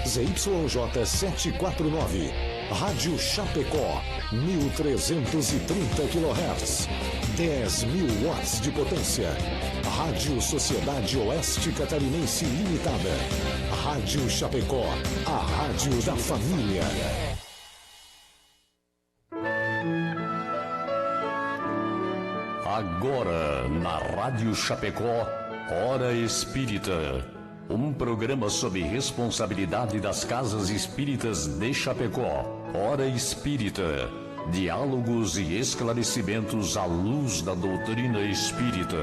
ZYJ 749, Rádio Chapecó, 1330 kHz, 10.000 watts de potência. Rádio Sociedade Oeste Catarinense Limitada. Rádio Chapecó, a rádio da família. Agora, na Rádio Chapecó, Hora Espírita. Um programa sob responsabilidade das Casas Espíritas de Chapecó. Hora Espírita. Diálogos e esclarecimentos à luz da doutrina espírita.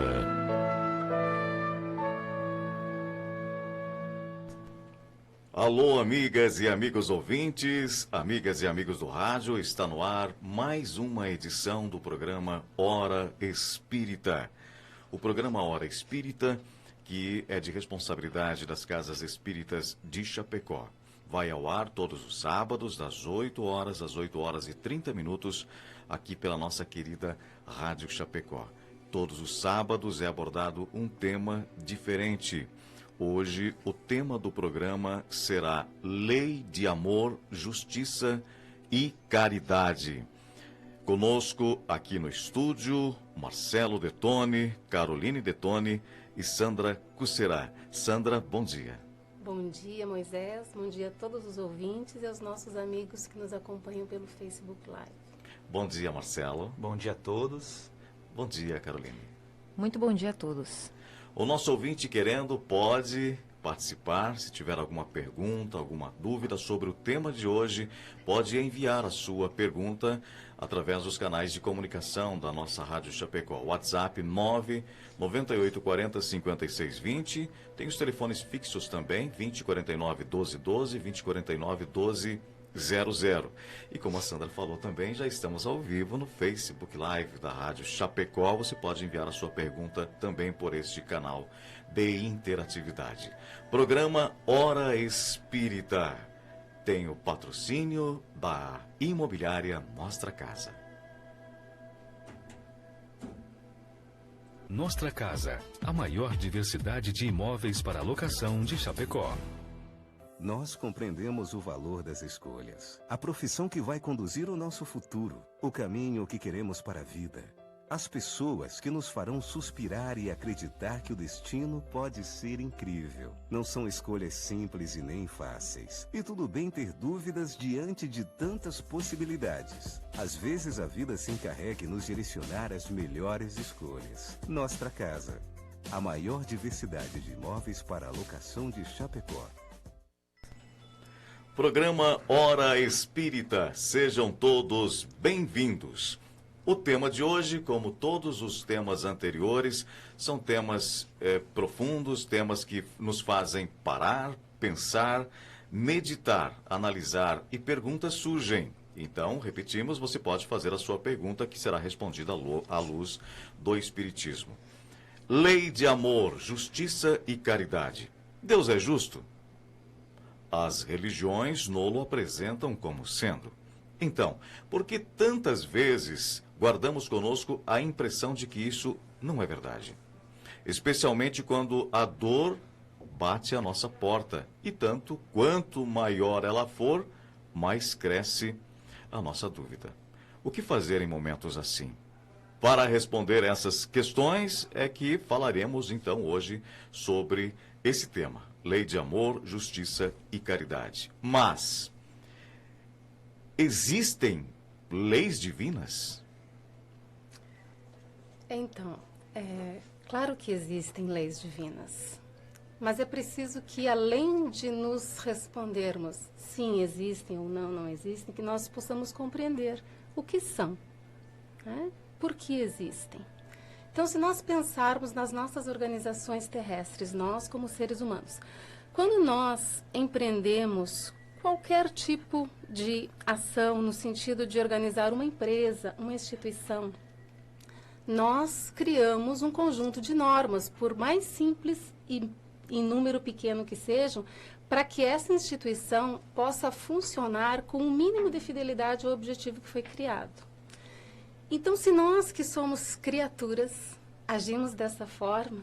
Alô, amigas e amigos ouvintes, amigas e amigos do rádio, está no ar mais uma edição do programa Hora Espírita. O programa Hora Espírita, que é de responsabilidade das Casas Espíritas de Chapecó. Vai ao ar todos os sábados, das 8 horas às 8 horas e 30 minutos, aqui pela nossa querida Rádio Chapecó. Todos os sábados é abordado um tema diferente. Hoje, o tema do programa será Lei de Amor, Justiça e Caridade. Conosco aqui no estúdio, Marcelo Detoni, Caroline Detoni e Sandra Cusserá. Sandra, bom dia. Bom dia, Moisés. Bom dia a todos os ouvintes e aos nossos amigos que nos acompanham pelo Facebook Live. Bom dia, Marcelo. Bom dia a todos. Bom dia, Caroline. Muito bom dia a todos. O nosso ouvinte querendo pode participar, se tiver alguma pergunta, alguma dúvida sobre o tema de hoje, pode enviar a sua pergunta através dos canais de comunicação da nossa Rádio Chapecó. WhatsApp 998405620, tem os telefones fixos também, 2049-1212, 2049-1200. E como a Sandra falou também, já estamos ao vivo no Facebook Live da Rádio Chapecó. Você pode enviar a sua pergunta também por este canal de interatividade. Programa Hora Espírita tem o patrocínio da Imobiliária Nostra Casa. Nostra Casa, a maior diversidade de imóveis para locação de Chapecó. Nós compreendemos o valor das escolhas, a profissão que vai conduzir o nosso futuro, o caminho que queremos para a vida, as pessoas que nos farão suspirar e acreditar que o destino pode ser incrível. Não são escolhas simples e nem fáceis. E tudo bem ter dúvidas diante de tantas possibilidades. Às vezes a vida se encarrega em nos direcionar às melhores escolhas. Nostra Casa, a maior diversidade de imóveis para a locação de Chapecó. Programa Hora Espírita, sejam todos bem-vindos. O tema de hoje, como todos os temas anteriores, são temas profundos, temas que nos fazem parar, pensar, meditar, analisar e perguntas surgem. Então, repetimos, você pode fazer a sua pergunta que será respondida à luz do Espiritismo. Lei de amor, justiça e caridade. Deus é justo? As religiões nolo apresentam como sendo. Então, por que tantas vezes guardamos conosco a impressão de que isso não é verdade? Especialmente quando a dor bate à nossa porta. E tanto quanto maior ela for, mais cresce a nossa dúvida. O que fazer em momentos assim? Para responder essas questões é que falaremos então hoje sobre esse tema. Lei de amor, justiça e caridade. Mas, existem leis divinas? Então, claro que existem leis divinas. Mas é preciso que, além de nos respondermos sim, existem ou não existem, que nós possamos compreender o que são, né? Por que existem. Então, se nós pensarmos nas nossas organizações terrestres, nós como seres humanos, quando nós empreendemos qualquer tipo de ação no sentido de organizar uma empresa, uma instituição, nós criamos um conjunto de normas, por mais simples e em número pequeno que sejam, para que essa instituição possa funcionar com o mínimo de fidelidade ao objetivo que foi criado. Então, se nós que somos criaturas agimos dessa forma,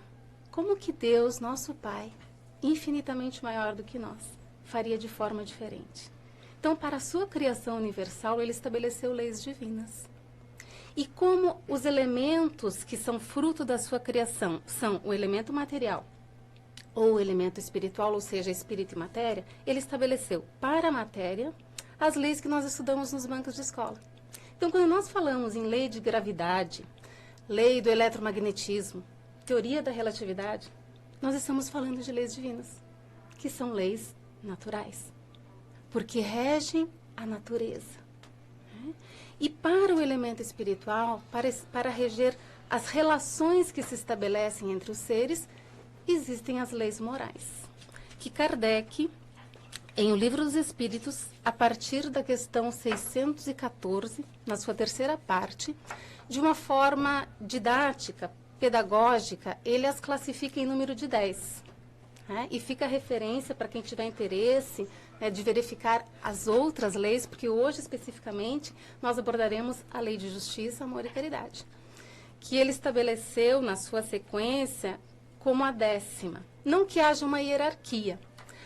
como que Deus, nosso Pai, infinitamente maior do que nós, faria de forma diferente. Então, para a sua criação universal, ele estabeleceu leis divinas. E como os elementos que são fruto da sua criação são o elemento material ou o elemento espiritual, ou seja, espírito e matéria, ele estabeleceu para a matéria as leis que nós estudamos nos bancos de escola. Então, quando nós falamos em lei de gravidade, lei do eletromagnetismo, teoria da relatividade, nós estamos falando de leis divinas, que são leis naturais, porque regem a natureza. E para o elemento espiritual, para reger as relações que se estabelecem entre os seres, existem as leis morais, que Kardec, em O Livro dos Espíritos, a partir da questão 614, na sua terceira parte, de uma forma didática, pedagógica, ele as classifica em número de 10. E fica a referência para quem tiver interesse de verificar as outras leis, porque hoje, especificamente, nós abordaremos a Lei de Justiça, Amor e Caridade, que ele estabeleceu na sua sequência como a 10ª. Não que haja uma hierarquia,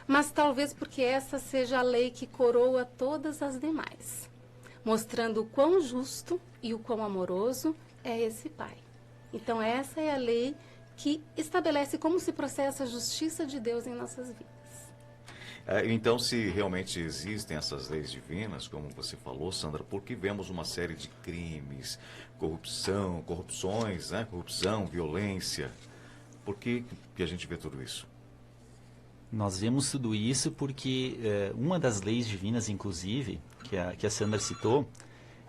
mas talvez porque essa seja a lei que coroa todas as demais, mostrando o quão justo e o quão amoroso é esse Pai. Então, essa é a lei que estabelece como se processa a justiça de Deus em nossas vidas. Então, se realmente existem essas leis divinas, como você falou, Sandra, por que vemos uma série de crimes, corrupções, né? Corrupção, violência? Por que a gente vê tudo isso? Nós vemos tudo isso porque uma das leis divinas, inclusive, que a Sandra citou,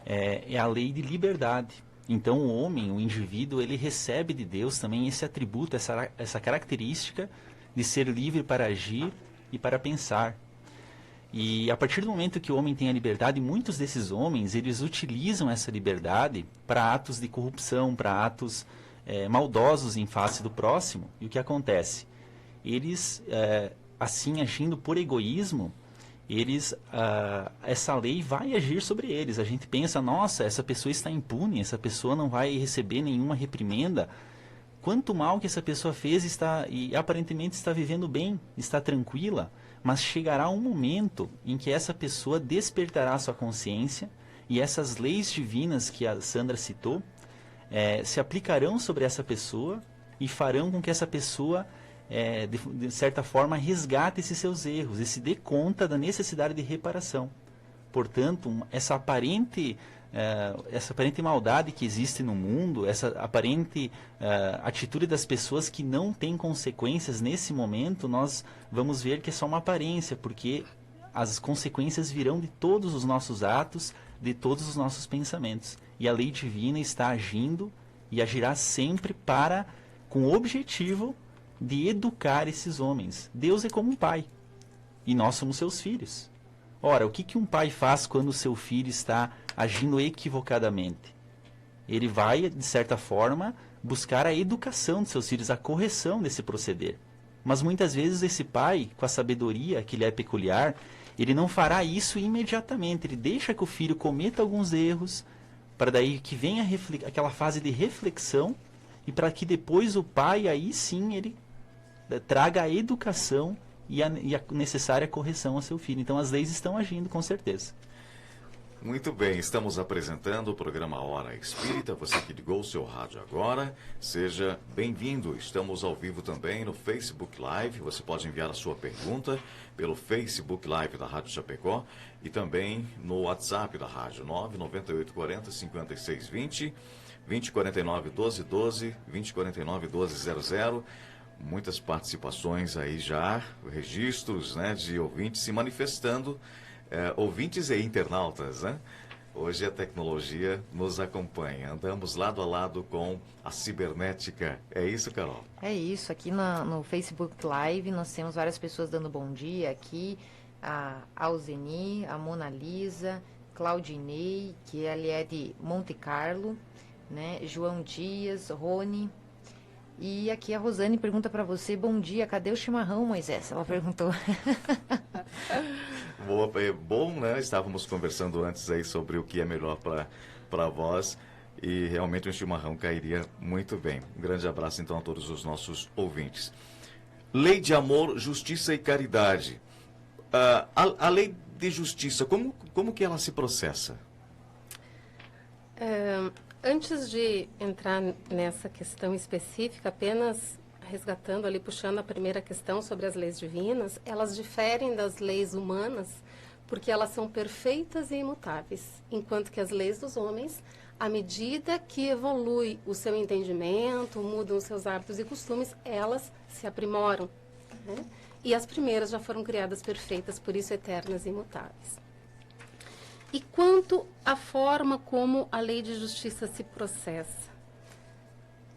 é a lei de liberdade. Então, o homem, o indivíduo, ele recebe de Deus também esse atributo, essa característica de ser livre para agir e para pensar. E a partir do momento que o homem tem a liberdade, muitos desses homens, eles utilizam essa liberdade para atos de corrupção, para atos maldosos em face do próximo. E o que acontece? Eles, assim, agindo por egoísmo, essa lei vai agir sobre eles. A gente pensa, nossa, essa pessoa está impune, essa pessoa não vai receber nenhuma reprimenda. Quanto mal que essa pessoa fez e aparentemente está vivendo bem, está tranquila, mas chegará um momento em que essa pessoa despertará a sua consciência e essas leis divinas que a Sandra citou se aplicarão sobre essa pessoa e farão com que essa pessoa de certa forma resgate esses seus erros e se dê conta da necessidade de reparação. Portanto, essa aparente maldade que existe no mundo, essa aparente atitude das pessoas que não tem consequências nesse momento, nós vamos ver que é só uma aparência, porque as consequências virão de todos os nossos atos, de todos os nossos pensamentos. E a lei divina está agindo e agirá sempre com o objetivo de educar esses homens. Deus é como um pai e nós somos seus filhos. Ora, o que um pai faz quando o seu filho está agindo equivocadamente? Ele vai, de certa forma, buscar a educação de seus filhos, a correção desse proceder. Mas muitas vezes esse pai, com a sabedoria que lhe é peculiar, ele não fará isso imediatamente. Ele deixa que o filho cometa alguns erros, para daí que venha aquela fase de reflexão, e para que depois o pai, aí sim, ele traga a educação e a necessária correção ao seu filho. Então as leis estão agindo com certeza. Muito bem, estamos apresentando o programa Hora Espírita. Você que ligou o seu rádio agora, seja bem-vindo. Estamos ao vivo também no Facebook Live. Você pode enviar a sua pergunta pelo Facebook Live da Rádio Chapecó e também no WhatsApp da rádio 99840-5620, 2049-1212, 2049-1200. Muitas participações aí já, registros, né, de ouvintes se manifestando, ouvintes e internautas, né? Hoje a tecnologia nos acompanha, andamos lado a lado com a cibernética. É isso, Carol? É isso, aqui no Facebook Live nós temos várias pessoas dando bom dia aqui, a Alzeni, a Mona Lisa, Claudinei, que ele é de Monte Carlo, né? João Dias, Rony. E aqui a Rosane pergunta para você, bom dia, cadê o chimarrão, Moisés? Ela perguntou. Bom, né? Estávamos conversando antes aí sobre o que é melhor para vós e realmente um chimarrão cairia muito bem. Um grande abraço então a todos os nossos ouvintes. Lei de amor, justiça e caridade. a lei de justiça, como que ela se processa? Antes de entrar nessa questão específica, apenas resgatando ali, puxando a primeira questão sobre as leis divinas, elas diferem das leis humanas porque elas são perfeitas e imutáveis, enquanto que as leis dos homens, à medida que evolui o seu entendimento, mudam os seus hábitos e costumes, elas se aprimoram, né? E as primeiras já foram criadas perfeitas, por isso eternas e imutáveis. E quanto à forma como a lei de justiça se processa?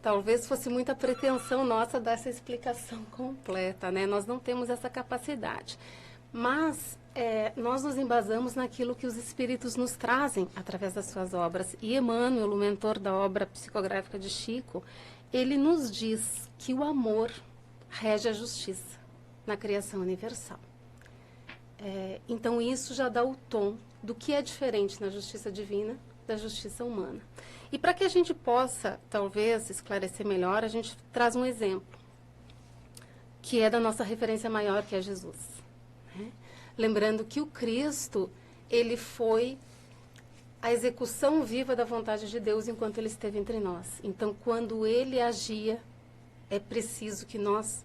Talvez fosse muita pretensão nossa dar essa explicação completa, né? Nós não temos essa capacidade. Mas nós nos embasamos naquilo que os espíritos nos trazem através das suas obras. E Emmanuel, o mentor da obra psicográfica de Chico, ele nos diz que o amor rege a justiça na criação universal. Então isso já dá o tom do que é diferente na justiça divina da justiça humana. E para que a gente possa, talvez, esclarecer melhor, a gente traz um exemplo, que é da nossa referência maior, que é Jesus. Né? Lembrando que o Cristo, ele foi a execução viva da vontade de Deus enquanto ele esteve entre nós. Então, quando ele agia, é preciso que nós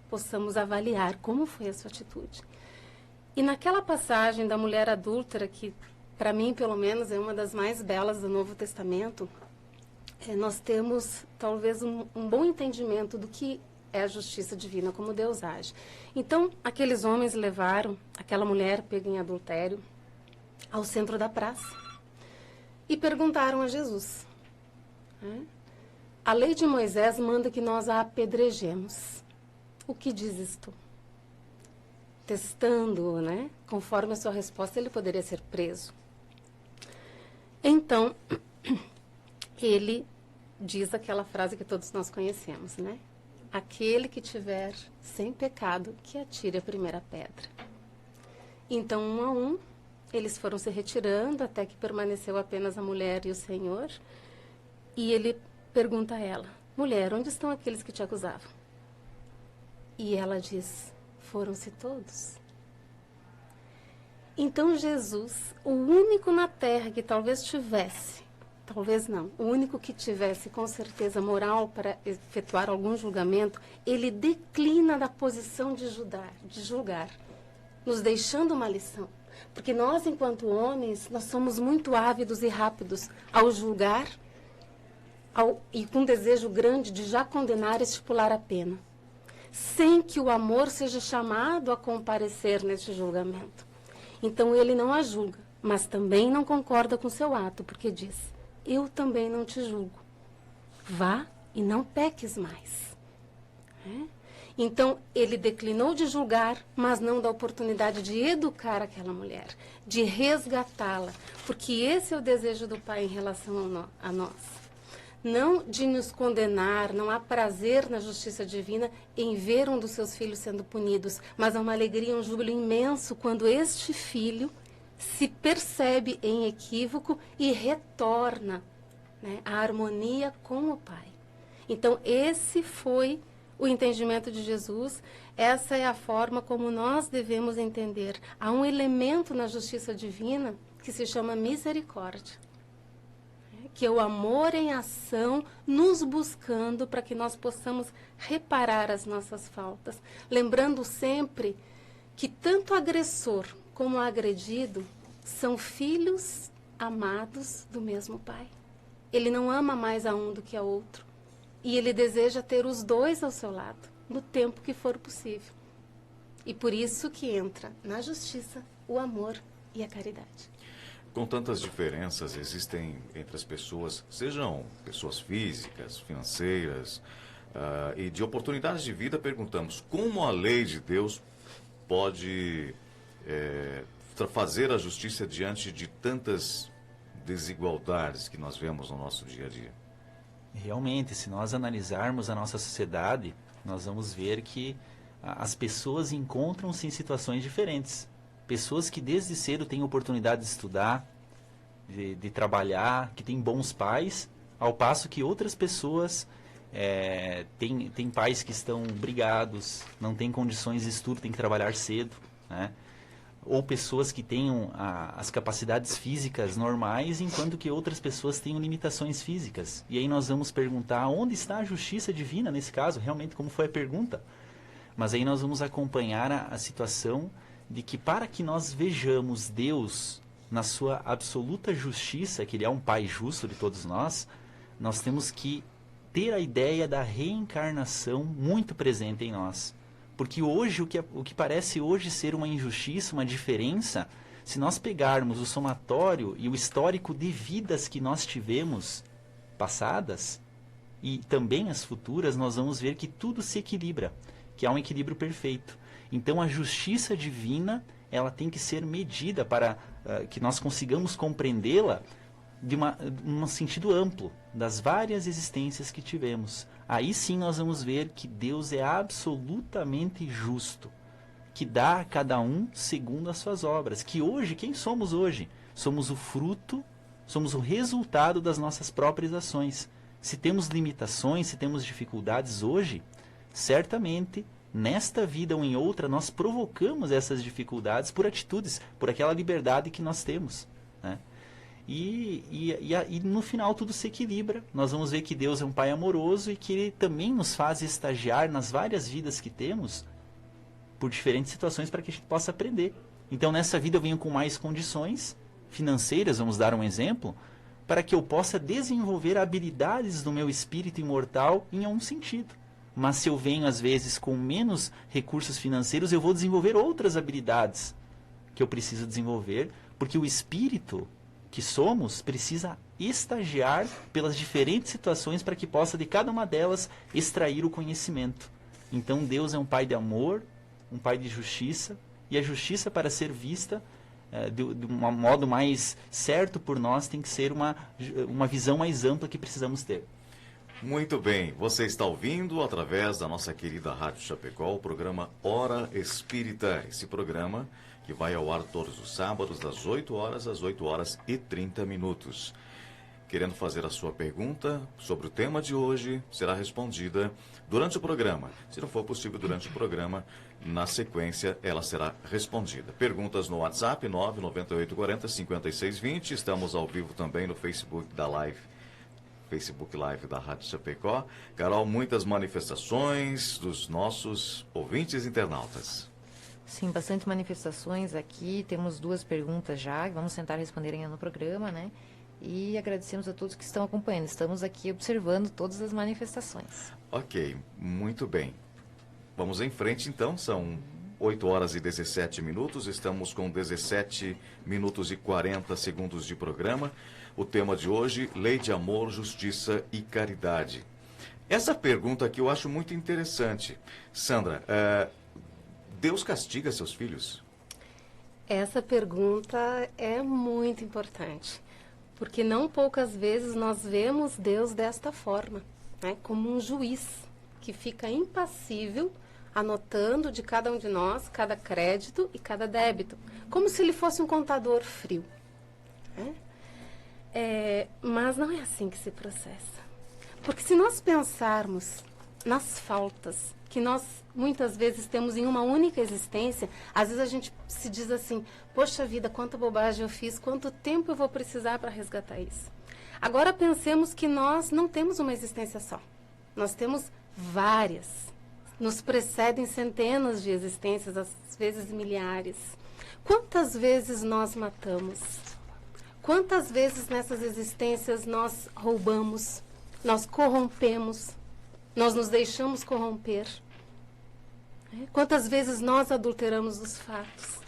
possamos avaliar como foi a sua atitude. E naquela passagem da mulher adúltera, que para mim, pelo menos, é uma das mais belas do Novo Testamento, nós temos talvez um bom entendimento do que é a justiça divina, como Deus age. Então, aqueles homens levaram aquela mulher pega em adultério ao centro da praça e perguntaram a Jesus. A lei de Moisés manda que nós a apedrejemos. O que dizes tu? Testando-o, né? Conforme a sua resposta, ele poderia ser preso. Então, ele diz aquela frase que todos nós conhecemos, né? Aquele que tiver sem pecado, que atire a primeira pedra. Então, um a um, eles foram se retirando até que permaneceu apenas a mulher e o Senhor. E ele pergunta a ela, mulher, onde estão aqueles que te acusavam? E ela diz, foram-se todos. Então Jesus, o único na terra que talvez tivesse, talvez não, o único que tivesse com certeza moral para efetuar algum julgamento, ele declina da posição de julgar, nos deixando uma lição. Porque nós, enquanto homens, nós somos muito ávidos e rápidos ao julgar e com desejo grande de já condenar e estipular a pena, sem que o amor seja chamado a comparecer neste julgamento. Então ele não a julga, mas também não concorda com seu ato, porque diz, eu também não te julgo. Vá e não peques mais. Então ele declinou de julgar, mas não dá oportunidade de educar aquela mulher, de resgatá-la, porque esse é o desejo do Pai em relação a nós. Não de nos condenar, não há prazer na justiça divina em ver um dos seus filhos sendo punidos, mas há uma alegria, um júbilo imenso quando este filho se percebe em equívoco e retorna, né, à harmonia com o Pai. Então, esse foi o entendimento de Jesus, essa é a forma como nós devemos entender. Há um elemento na justiça divina que se chama misericórdia, que é o amor em ação, nos buscando para que nós possamos reparar as nossas faltas. Lembrando sempre que tanto o agressor como o agredido são filhos amados do mesmo Pai. Ele não ama mais a um do que a outro. E ele deseja ter os dois ao seu lado, no tempo que for possível. E por isso que entra na justiça o amor e a caridade. Com tantas diferenças existem entre as pessoas, sejam pessoas físicas, financeiras e de oportunidades de vida, perguntamos como a lei de Deus pode fazer a justiça diante de tantas desigualdades que nós vemos no nosso dia a dia. Realmente, se nós analisarmos a nossa sociedade, nós vamos ver que as pessoas encontram-se em situações diferentes. Pessoas que desde cedo têm oportunidade de estudar, de trabalhar, que têm bons pais, ao passo que outras pessoas têm pais que estão brigados, não têm condições de estudo, têm que trabalhar cedo, né? ou pessoas que tenham as capacidades físicas normais, enquanto que outras pessoas tenham limitações físicas. E aí nós vamos perguntar onde está a justiça divina nesse caso, realmente como foi a pergunta. Mas aí nós vamos acompanhar a situação de que para que nós vejamos Deus na sua absoluta justiça, que Ele é um Pai justo de todos nós temos que ter a ideia da reencarnação muito presente em nós. Porque hoje, o que parece hoje ser uma injustiça, uma diferença, se nós pegarmos o somatório e o histórico de vidas que nós tivemos passadas, e também as futuras, nós vamos ver que tudo se equilibra, que há um equilíbrio perfeito. Então a justiça divina, ela tem que ser medida para que nós consigamos compreendê-la de um sentido amplo, das várias existências que tivemos. Aí sim nós vamos ver que Deus é absolutamente justo, que dá a cada um segundo as suas obras. Que hoje, quem somos hoje? Somos o fruto, somos o resultado das nossas próprias ações. Se temos limitações, se temos dificuldades hoje, certamente, nesta vida ou em outra, nós provocamos essas dificuldades por atitudes, por aquela liberdade que nós temos, né? E no final tudo se equilibra. Nós vamos ver que Deus é um Pai amoroso e que Ele também nos faz estagiar nas várias vidas que temos por diferentes situações para que a gente possa aprender. Então nessa vida eu venho com mais condições financeiras, vamos dar um exemplo, para que eu possa desenvolver habilidades do meu espírito imortal em algum sentido. Mas se eu venho às vezes com menos recursos financeiros, eu vou desenvolver outras habilidades que eu preciso desenvolver, porque o espírito que somos precisa estagiar pelas diferentes situações para que possa de cada uma delas extrair o conhecimento. Então Deus é um Pai de amor, um Pai de justiça, e a justiça, para ser vista de um modo mais certo por nós, tem que ser uma visão mais ampla que precisamos ter. Muito bem, você está ouvindo através da nossa querida Rádio Chapecó o programa Hora Espírita. Esse programa que vai ao ar todos os sábados, das 8 horas às 8 horas e 30 minutos. Querendo fazer a sua pergunta sobre o tema de hoje, será respondida durante o programa. Se não for possível durante o programa, na sequência ela será respondida. Perguntas no WhatsApp 99840-5620. Estamos ao vivo também no Facebook da Live. Facebook Live da Rádio Chapecó. Carol, muitas manifestações dos nossos ouvintes internautas. Sim, bastante manifestações aqui. Temos 2 perguntas já, que vamos tentar responder ainda no programa, né? E agradecemos a todos que estão acompanhando. Estamos aqui observando todas as manifestações. Ok, muito bem. Vamos em frente então, são 8 horas e 17 minutos. Estamos com 17 minutos e 40 segundos de programa. O tema de hoje, Lei de Amor, Justiça e Caridade. Essa pergunta aqui eu acho muito interessante. Sandra, Deus castiga seus filhos? Essa pergunta é muito importante, porque não poucas vezes nós vemos Deus desta forma, né? Como um juiz que fica impassível, anotando de cada um de nós cada crédito e cada débito, como se ele fosse um contador frio, né? Mas não é assim que se processa. Porque se nós pensarmos nas faltas que nós muitas vezes temos em uma única existência, às vezes a gente se diz assim, poxa vida, quanta bobagem eu fiz, quanto tempo eu vou precisar para resgatar isso. Agora pensemos que nós não temos uma existência só. Nós temos várias. Nos precedem centenas de existências, às vezes milhares. Quantas vezes nós matamos? Quantas vezes nessas existências nós roubamos, nós corrompemos, nós nos deixamos corromper? Quantas vezes nós adulteramos os fatos?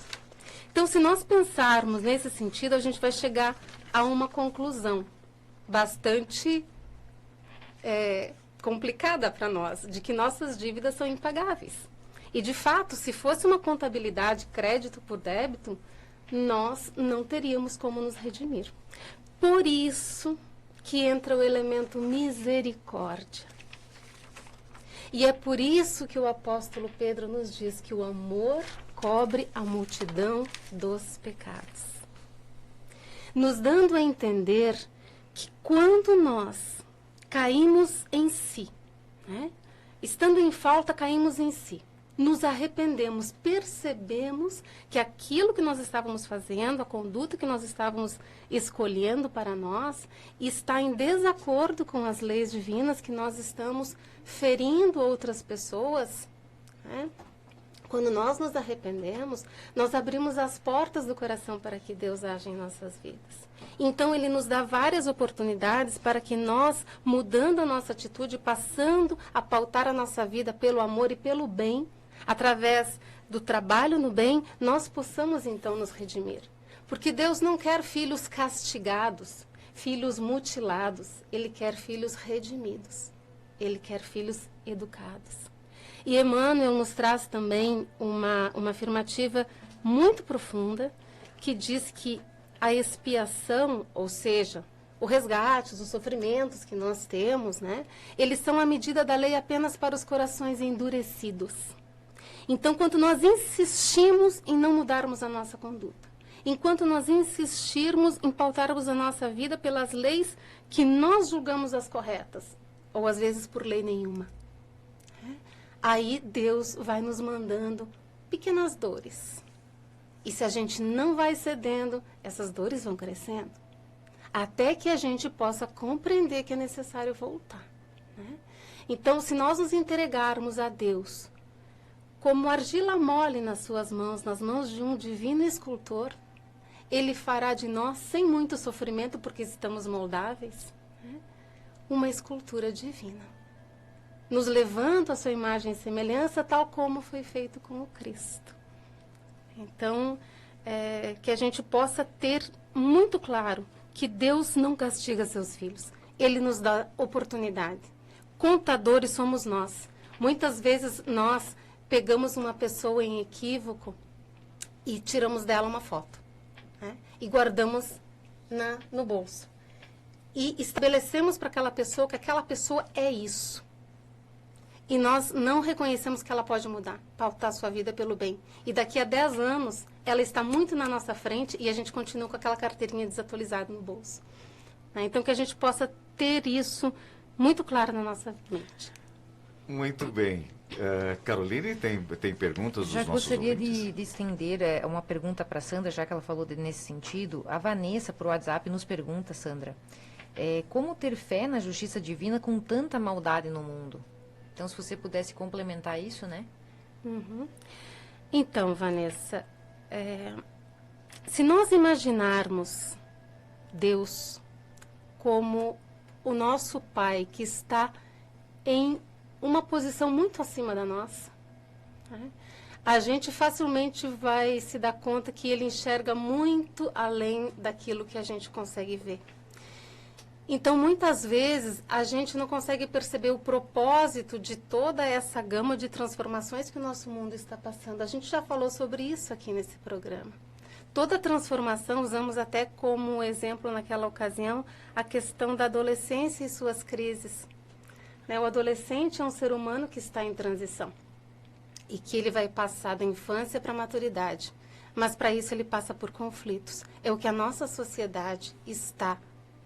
Então, se nós pensarmos nesse sentido, a gente vai chegar a uma conclusão bastante complicada para nós, de que nossas dívidas são impagáveis. E, de fato, se fosse uma contabilidade crédito por débito, nós não teríamos como nos redimir. Por isso que entra o elemento misericórdia. E é por isso que o apóstolo Pedro nos diz que o amor cobre a multidão dos pecados. Nos dando a entender que quando nós caímos em si, né? Estando em falta, caímos em si. nos arrependemos, percebemos que aquilo que nós estávamos fazendo, a conduta que nós estávamos escolhendo para nós, está em desacordo com as leis divinas, que nós estamos ferindo outras pessoas, né? Quando nós nos arrependemos, nós abrimos as portas do coração para que Deus age em nossas vidas. Então, Ele nos dá várias oportunidades para que nós, mudando a nossa atitude, passando a pautar a nossa vida pelo amor e pelo bem, através do trabalho no bem, nós possamos então nos redimir. Porque Deus não quer filhos castigados, filhos mutilados. Ele quer filhos redimidos. Ele quer filhos educados. E Emmanuel nos traz também uma afirmativa muito profunda, que diz que a expiação, ou seja, o resgate, os sofrimentos que nós temos, né, eles são a medida da lei apenas para os corações endurecidos. Então, quando nós insistimos em não mudarmos a nossa conduta, enquanto nós insistirmos em pautarmos a nossa vida pelas leis que nós julgamos as corretas, ou às vezes por lei nenhuma, aí Deus vai nos mandando pequenas dores. E se a gente não vai cedendo, essas dores vão crescendo. Até que a gente possa compreender que é necessário voltar, né? Então, se nós nos entregarmos a Deus como argila mole nas suas mãos, nas mãos de um divino escultor, Ele fará de nós, sem muito sofrimento, porque estamos moldáveis, né, uma escultura divina, nos levando à sua imagem e semelhança, tal como foi feito com o Cristo. Então, que a gente possa ter muito claro que Deus não castiga seus filhos. Ele nos dá oportunidade. Contadores somos nós. Muitas vezes nós pegamos uma pessoa em equívoco e tiramos dela uma foto, né, e guardamos no bolso. E estabelecemos para aquela pessoa que aquela pessoa é isso. E nós não reconhecemos que ela pode mudar, pautar sua vida pelo bem. E daqui a 10 anos, ela está muito na nossa frente e a gente continua com aquela carteirinha desatualizada no bolso. Né? Então, que a gente possa ter isso muito claro na nossa mente. Muito bem. Caroline, tem perguntas dos já nossos gostaria ouvintes? de estender uma pergunta para a Sandra, já que ela falou nesse sentido. A Vanessa, por WhatsApp, nos pergunta, Sandra, como ter fé na justiça divina com tanta maldade no mundo? Então, se você pudesse complementar isso, né? Uhum. Então, Vanessa, se nós imaginarmos Deus como o nosso Pai, que está em uma posição muito acima da nossa, né, a gente facilmente vai se dar conta que Ele enxerga muito além daquilo que a gente consegue ver. Então, muitas vezes, a gente não consegue perceber o propósito de toda essa gama de transformações que o nosso mundo está passando. A gente já falou sobre isso aqui nesse programa. Toda transformação, usamos até como exemplo naquela ocasião, a questão da adolescência e suas crises. Né? O adolescente é um ser humano que está em transição e que ele vai passar da infância para a maturidade. Mas, para isso, ele passa por conflitos. É o que a nossa sociedade está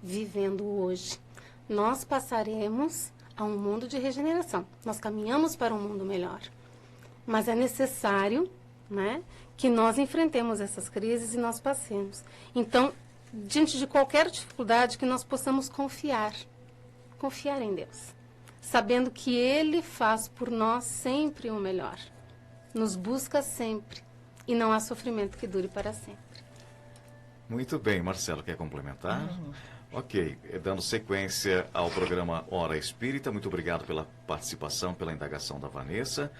vivendo hoje. Nós passaremos a um mundo de regeneração. Nós caminhamos para um mundo melhor. Mas é necessário, né, que nós enfrentemos essas crises e nós passemos. Então, diante de qualquer dificuldade, que nós possamos confiar em Deus, sabendo que Ele faz por nós sempre o melhor. Nos busca sempre e não há sofrimento que dure para sempre. Muito bem. Marcelo, quer complementar? Ok, dando sequência ao programa Hora Espírita, muito obrigado pela participação, pela indagação da Vanessa.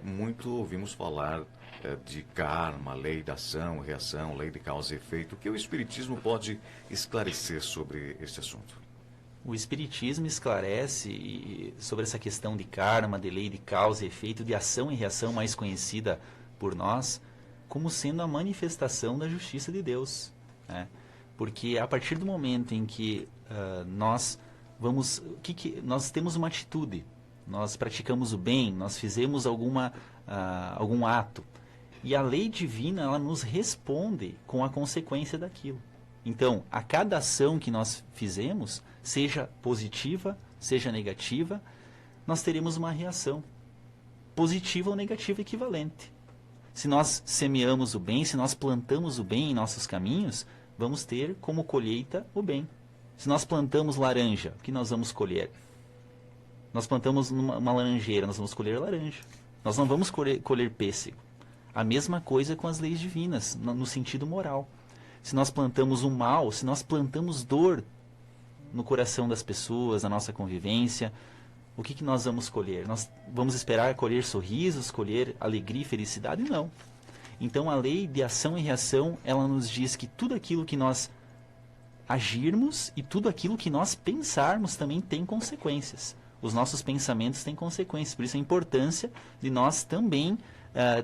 Muito ouvimos falar de karma, lei da ação, reação, lei de causa e efeito. O que o Espiritismo pode esclarecer sobre este assunto? O Espiritismo esclarece sobre essa questão de karma, de lei de causa e efeito, de ação e reação, mais conhecida por nós, como sendo a manifestação da justiça de Deus, né? Porque a partir do momento em que nós temos uma atitude, nós praticamos o bem, nós fizemos algum ato, e a lei divina, ela nos responde com a consequência daquilo. Então, a cada ação que nós fizemos, seja positiva, seja negativa, nós teremos uma reação. positiva ou negativa equivalente. Se nós semeamos o bem, se nós plantamos o bem em nossos caminhos, vamos ter como colheita o bem. Se nós plantamos laranja, o que nós vamos colher? Nós plantamos uma laranjeira, nós vamos colher laranja. Nós não vamos colher pêssego. A mesma coisa com as leis divinas, no sentido moral. Se nós plantamos o mal, se nós plantamos dor no coração das pessoas, na nossa convivência, o que nós vamos colher? Nós vamos esperar colher sorrisos, colher alegria e felicidade? Não. Então a lei de ação e reação, ela nos diz que tudo aquilo que nós agirmos e tudo aquilo que nós pensarmos também tem consequências. Os nossos pensamentos têm consequências, por isso a importância de nós também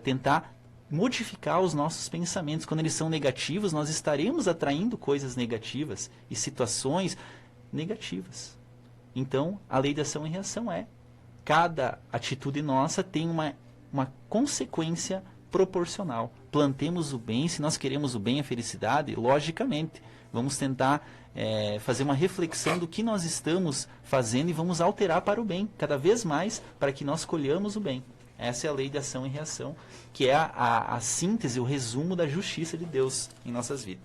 tentar modificar os nossos pensamentos. Quando eles são negativos, nós estaremos atraindo coisas negativas e situações negativas. Então, a lei de ação e reação cada atitude nossa tem uma consequência proporcional. Plantemos o bem, se nós queremos o bem e a felicidade, logicamente, vamos tentar fazer uma reflexão do que nós estamos fazendo e vamos alterar para o bem, cada vez mais, para que nós colhamos o bem. Essa é a lei de ação e reação, que é a síntese, o resumo da justiça de Deus em nossas vidas.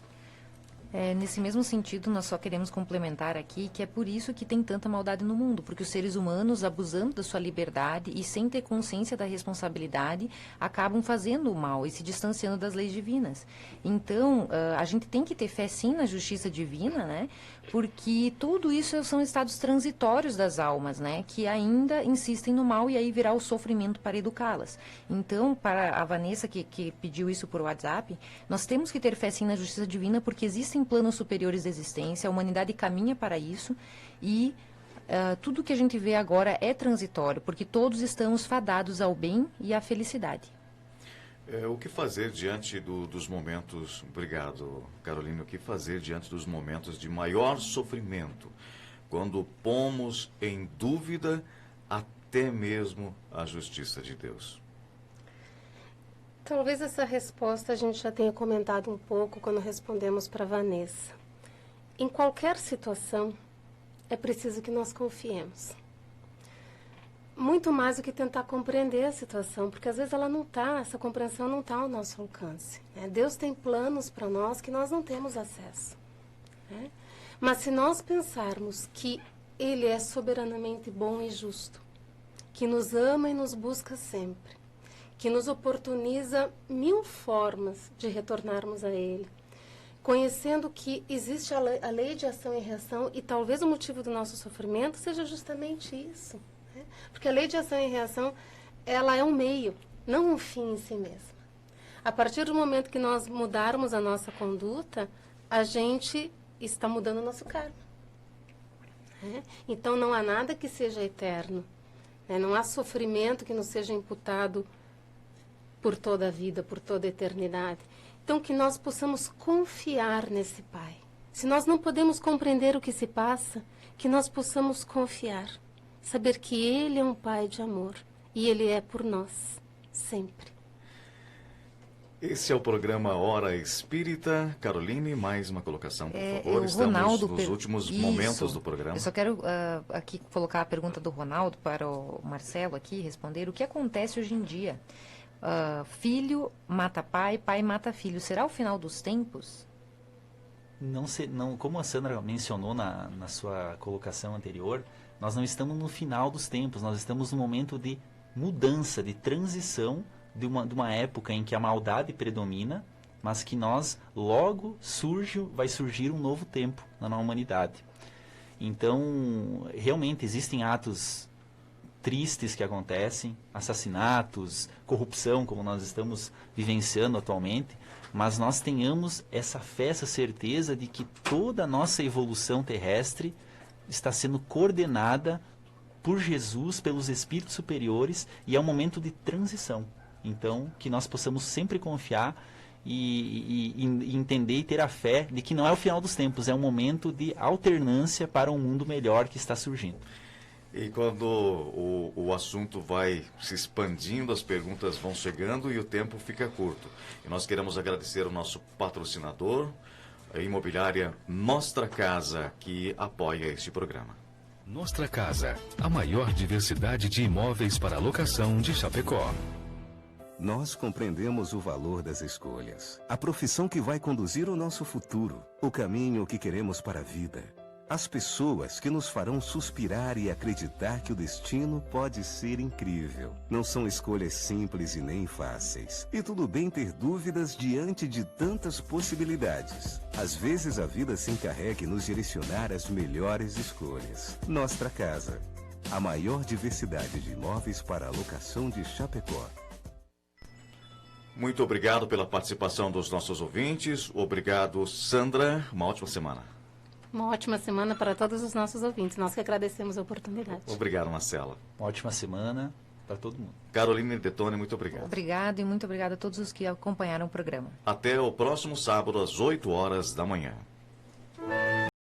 Nesse mesmo sentido, nós só queremos complementar aqui que é por isso que tem tanta maldade no mundo, porque os seres humanos, abusando da sua liberdade e sem ter consciência da responsabilidade, acabam fazendo o mal e se distanciando das leis divinas. Então, a gente tem que ter fé sim na justiça divina, né? Porque tudo isso são estados transitórios das almas, né? Que ainda insistem no mal e aí virá o sofrimento para educá-las. Então, para a Vanessa que pediu isso por WhatsApp, nós temos que ter fé sim na justiça divina porque existem planos superiores da existência, a humanidade caminha para isso e tudo que a gente vê agora é transitório, porque todos estamos fadados ao bem e à felicidade. O que fazer diante dos momentos, obrigado Carolina, o que fazer diante dos momentos de maior sofrimento, quando pomos em dúvida até mesmo a justiça de Deus? Talvez essa resposta a gente já tenha comentado um pouco quando respondemos para Vanessa. Em qualquer situação, é preciso que nós confiemos. Muito mais do que tentar compreender a situação, porque às vezes essa compreensão não está ao nosso alcance. Né? Deus tem planos para nós que nós não temos acesso. Né? Mas se nós pensarmos que Ele é soberanamente bom e justo, que nos ama e nos busca sempre, que nos oportuniza 1000 formas de retornarmos a Ele, conhecendo que existe a lei de ação e reação, e talvez o motivo do nosso sofrimento seja justamente isso. Né? Porque a lei de ação e reação, ela é um meio, não um fim em si mesma. A partir do momento que nós mudarmos a nossa conduta, a gente está mudando o nosso karma. Né? Então não há nada que seja eterno. Né? Não há sofrimento que nos seja imputado por toda a vida, por toda a eternidade. Então, que nós possamos confiar nesse Pai. Se nós não podemos compreender o que se passa, que nós possamos confiar. Saber que Ele é um Pai de amor e Ele é por nós, sempre. Esse é o programa Hora Espírita. Caroline, mais uma colocação, por favor. Estamos nos últimos momentos do programa. Eu só quero aqui colocar a pergunta do Ronaldo para o Marcelo aqui responder. O que acontece hoje em dia? Filho mata pai, pai mata filho. Será o final dos tempos? Não, como a Sandra mencionou na sua colocação anterior, nós não estamos no final dos tempos, nós estamos no momento de mudança, de transição de uma época em que a maldade predomina, mas que logo vai surgir um novo tempo na humanidade. Então, realmente existem atos tristes que acontecem, assassinatos, corrupção, como nós estamos vivenciando atualmente, mas nós tenhamos essa fé, essa certeza de que toda a nossa evolução terrestre está sendo coordenada por Jesus, pelos espíritos superiores, e é um momento de transição. Então, que nós possamos sempre confiar e entender e ter a fé de que não é o final dos tempos, é um momento de alternância para um mundo melhor que está surgindo. E quando o assunto vai se expandindo, as perguntas vão chegando e o tempo fica curto. E nós queremos agradecer ao nosso patrocinador, a imobiliária Nostra Casa, que apoia este programa. Nostra Casa, a maior diversidade de imóveis para locação de Chapecó. Nós compreendemos o valor das escolhas, a profissão que vai conduzir o nosso futuro, o caminho que queremos para a vida, as pessoas que nos farão suspirar e acreditar que o destino pode ser incrível. Não são escolhas simples e nem fáceis. E tudo bem ter dúvidas diante de tantas possibilidades. Às vezes a vida se encarrega em nos direcionar às melhores escolhas. Nostra Casa, a maior diversidade de imóveis para a locação de Chapecó. Muito obrigado pela participação dos nossos ouvintes. Obrigado, Sandra. Uma ótima semana. Uma ótima semana para todos os nossos ouvintes. Nós que agradecemos a oportunidade. Obrigado, Marcela. Uma ótima semana para todo mundo. Carolina Detone, muito obrigado. Obrigado e muito obrigado a todos os que acompanharam o programa. Até o próximo sábado, às 8 horas da manhã.